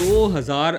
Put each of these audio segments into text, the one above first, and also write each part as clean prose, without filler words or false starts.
2000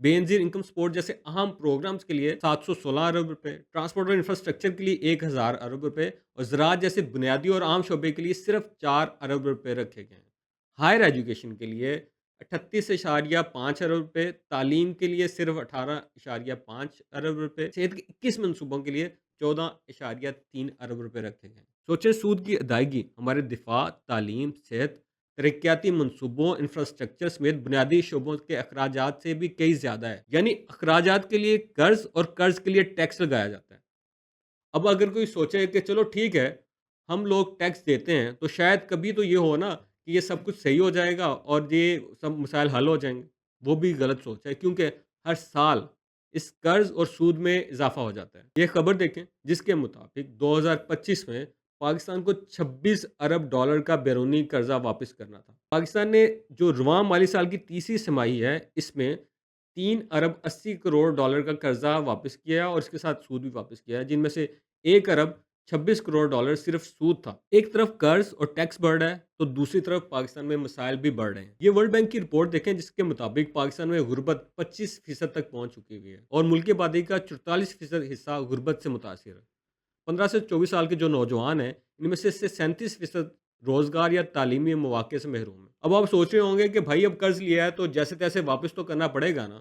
بے-نظیر income support جیسے اہم programmes کے لیے 716 ارب روپے، ٹرانسپورٹ اور انفراسٹرکچر کے لیے 1000 ارب روپے اور زراعت جیسے بنیادی اور عام شعبے کے لیے صرف 4 ارب روپے رکھے گئے ہیں۔ ہائر ایجوکیشن کے لیے 38.5 ارب روپے، تعلیم کے لیے صرف 18.5 ارب روپے، صحت کے 21 منصوبوں کے لیے 14.3 ارب روپے رکھے گئے ہیں۔ سوچیں سود کی ادائیگی ہمارے دفاع، تعلیم، صحت، ترقیاتی منصوبوں، انفراسٹرکچر سمیت بنیادی شعبوں کے اخراجات سے بھی کئی زیادہ ہے۔ یعنی اخراجات کے لیے قرض اور قرض کے لیے ٹیکس لگایا جاتا ہے۔ اب اگر کوئی سوچے کہ چلو ٹھیک ہے، ہم لوگ ٹیکس دیتے ہیں تو شاید کبھی تو یہ ہو نا کہ یہ سب کچھ صحیح ہو جائے گا اور یہ سب مسائل حل ہو جائیں گے، وہ بھی غلط سوچ ہے، کیونکہ ہر سال اس قرض اور سود میں اضافہ ہو جاتا ہے۔ یہ خبر دیکھیں جس کے مطابق 2025 میں پاکستان کو 26 ارب ڈالر کا بیرونی قرضہ واپس کرنا تھا۔ پاکستان نے جو رواں مالی سال کی تیسری سمائی ہے، اس میں 3 ارب 80 کروڑ ڈالر کا قرضہ واپس کیا اور اس کے ساتھ سود بھی واپس کیا ہے، جن میں سے 1 ارب 26 کروڑ ڈالر صرف سود تھا۔ ایک طرف قرض اور ٹیکس بڑھ رہا ہے تو دوسری طرف پاکستان میں مسائل بھی بڑھ رہے ہیں۔ یہ ورلڈ بینک کی رپورٹ دیکھیں جس کے مطابق پاکستان میں غربت 25% تک پہنچ چکی ہوئی ہے اور ملکی آبادی کا 44% حصہ غربت سے متاثر ہے۔ 15 سے 24 سال کے جو نوجوان ہیں ان میں سے 37% روزگار یا تعلیمی مواقع سے محروم ہیں۔ اب آپ سوچ رہے ہوں گے کہ بھائی اب قرض لیا ہے تو جیسے تیسے واپس تو کرنا پڑے گا نا،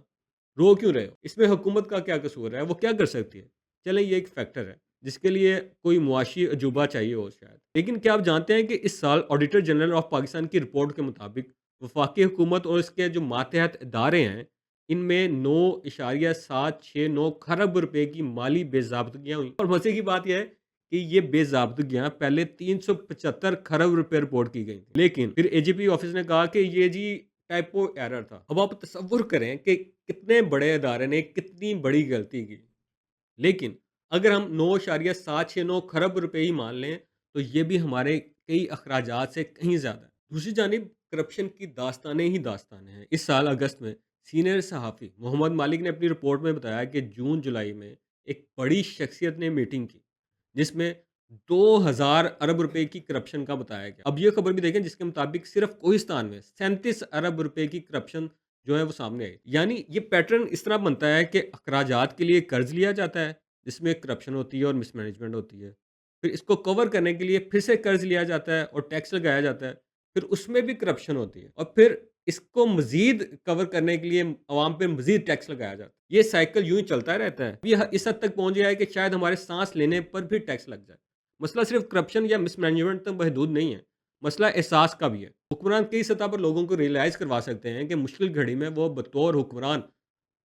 رو کیوں رہے ہو؟ اس میں حکومت کا کیا قصور ہے؟ وہ کیا کر سکتی ہے؟ چلیں یہ ایک فیکٹر ہے جس کے لیے کوئی معاشی عجوبہ چاہیے ہو شاید۔ لیکن کیا آپ جانتے ہیں کہ اس سال آڈیٹر جنرل آف پاکستان کی رپورٹ کے مطابق وفاقی حکومت اور اس کے جو ماتحت ادارے ہیں ان میں 9.769 خرب روپے کی مالی بے ضابطگیاں ہوئیں، اور مزے کی بات یہ ہے کہ یہ بے ضابطگیاں پہلے 375 خرب روپے رپورٹ کی گئی تھیں، لیکن پھر اے جی پی آفس نے کہا کہ یہ جی ٹائپو ایرر تھا۔ اب آپ تصور کریں کہ کتنے بڑے ادارے نے کتنی بڑی غلطی کی، لیکن اگر ہم 9.769 خرب روپے ہی مان لیں تو یہ بھی ہمارے کئی اخراجات سے کہیں زیادہ ہے۔ دوسری جانب کرپشن کی داستانیں ہی داستانیں ہیں۔ اس سال اگست میں سینئر صحافی محمد مالک نے اپنی رپورٹ میں بتایا کہ جون جولائی میں ایک بڑی شخصیت نے میٹنگ کی جس میں 2000 ارب روپے کی کرپشن کا بتایا گیا۔ اب یہ خبر بھی دیکھیں جس کے مطابق صرف کوہستان میں 37 ارب روپے کی کرپشن جو ہے وہ سامنے آئی۔ یعنی یہ پیٹرن اس طرح بنتا ہے کہ اخراجات کے لیے قرض لیا جاتا ہے جس میں کرپشن ہوتی ہے اور مس مینجمنٹ ہوتی ہے، پھر اس کو کور کرنے کے لیے پھر سے قرض لیا جاتا ہے اور ٹیکس لگایا جاتا ہے، پھر اس میں بھی کرپشن ہوتی ہے اور پھر اس کو مزید کور کرنے کے لیے عوام پہ مزید ٹیکس لگایا جاتا ہے۔ یہ سائیکل یوں ہی چلتا رہتا ہے۔ یہ اس حد تک پہنچ گیا ہے کہ شاید ہمارے سانس لینے پر بھی ٹیکس لگ جائے۔ مسئلہ صرف کرپشن یا مس مینجمنٹ تک محدود نہیں ہے، مسئلہ احساس کا بھی ہے۔ حکمران کئی سطح پر لوگوں کو ریئلائز کروا سکتے ہیں کہ مشکل گھڑی میں وہ بطور حکمران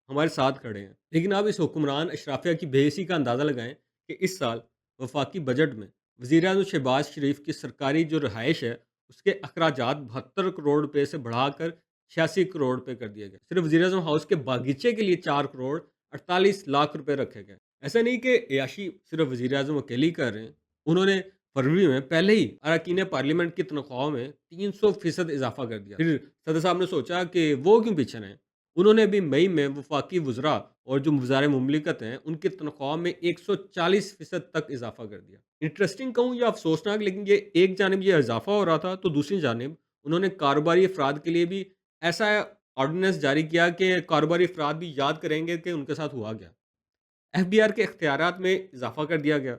ہمارے ساتھ کھڑے ہیں، لیکن آپ اس حکمران اشرافیہ کی بے حسی کا اندازہ لگائیں کہ اس سال وفاقی بجٹ میں وزیر اعظم شہباز شریف کی سرکاری جو رہائش ہے اس کے اخراجات 72 کروڑ روپے سے بڑھا کر 86 کروڑ روپے کر دیا گیا۔ صرف وزیر اعظم ہاؤس کے باغیچے کے لیے 4 کروڑ 48 لاکھ روپے رکھے گئے۔ ایسا نہیں کہ عیاشی صرف وزیر اعظم اکیلے ہی کر رہے ہیں، انہوں نے فروری میں پہلے ہی اراکین پارلیمنٹ کی تنخواہوں میں 300% اضافہ کر دیا۔ پھر صدر صاحب نے سوچا کہ وہ کیوں پیچھے رہیں، انہوں نے بھی مئی میں وفاقی وزراء اور جو وزارے مملکت ہیں ان کی تنخواہ میں 140% تک اضافہ کر دیا۔ انٹرسٹنگ کہوں یا افسوسناک، لیکن یہ ایک جانب یہ اضافہ ہو رہا تھا تو دوسری جانب انہوں نے کاروباری افراد کے لیے بھی ایسا آرڈیننس جاری کیا کہ کاروباری افراد بھی یاد کریں گے کہ ان کے ساتھ ہوا گیا۔ ایف بی آر کے اختیارات میں اضافہ کر دیا گیا۔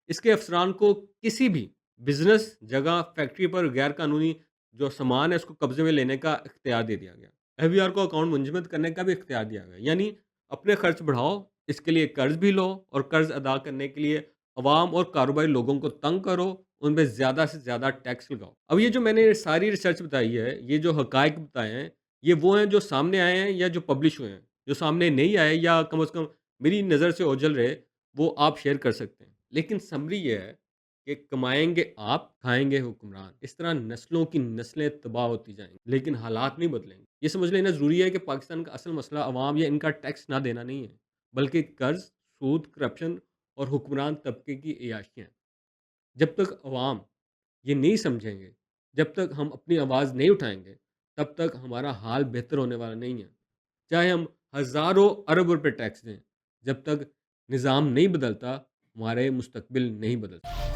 اس کے افسران کو کسی بھی بزنس جگہ فیکٹری پر غیر قانونی جو سامان ہے اس کو قبضے میں لینے کا اختیار دے دیا گیا۔ ایف بی آر کو اکاؤنٹ منجمد کرنے کا بھی اختیار دیا گیا، یعنی اپنے خرچ بڑھاؤ، اس کے لیے قرض بھی لو اور قرض ادا کرنے کے لیے عوام اور کاروباری لوگوں کو تنگ کرو، ان پہ زیادہ سے زیادہ ٹیکس لگاؤ۔ اب یہ جو میں نے ساری ریسرچ بتائی ہے، یہ جو حقائق بتائے ہیں، یہ وہ ہیں جو سامنے آئے ہیں یا جو پبلش ہوئے ہیں۔ جو سامنے نہیں آئے یا کم از کم میری نظر سے اوجھل رہے وہ آپ شیئر کر سکتے ہیں، لیکن سمری یہ ہے کہ کمائیں گے آپ، کھائیں گے حکمران۔ اس طرح نسلوں کی نسلیں تباہ ہوتی جائیں گی لیکن حالات نہیں بدلیں گے۔ یہ سمجھ لینا ضروری ہے کہ پاکستان کا اصل مسئلہ عوام یا ان کا ٹیکس نہ دینا نہیں ہے، بلکہ قرض، سود، کرپشن اور حکمران طبقے کی عیاشیاں ہیں۔ جب تک عوام یہ نہیں سمجھیں گے، جب تک ہم اپنی آواز نہیں اٹھائیں گے، تب تک ہمارا حال بہتر ہونے والا نہیں ہے۔ چاہے ہم ہزاروں ارب روپے ٹیکس دیں، جب تک نظام نہیں بدلتا ہمارے مستقبل نہیں بدلتا۔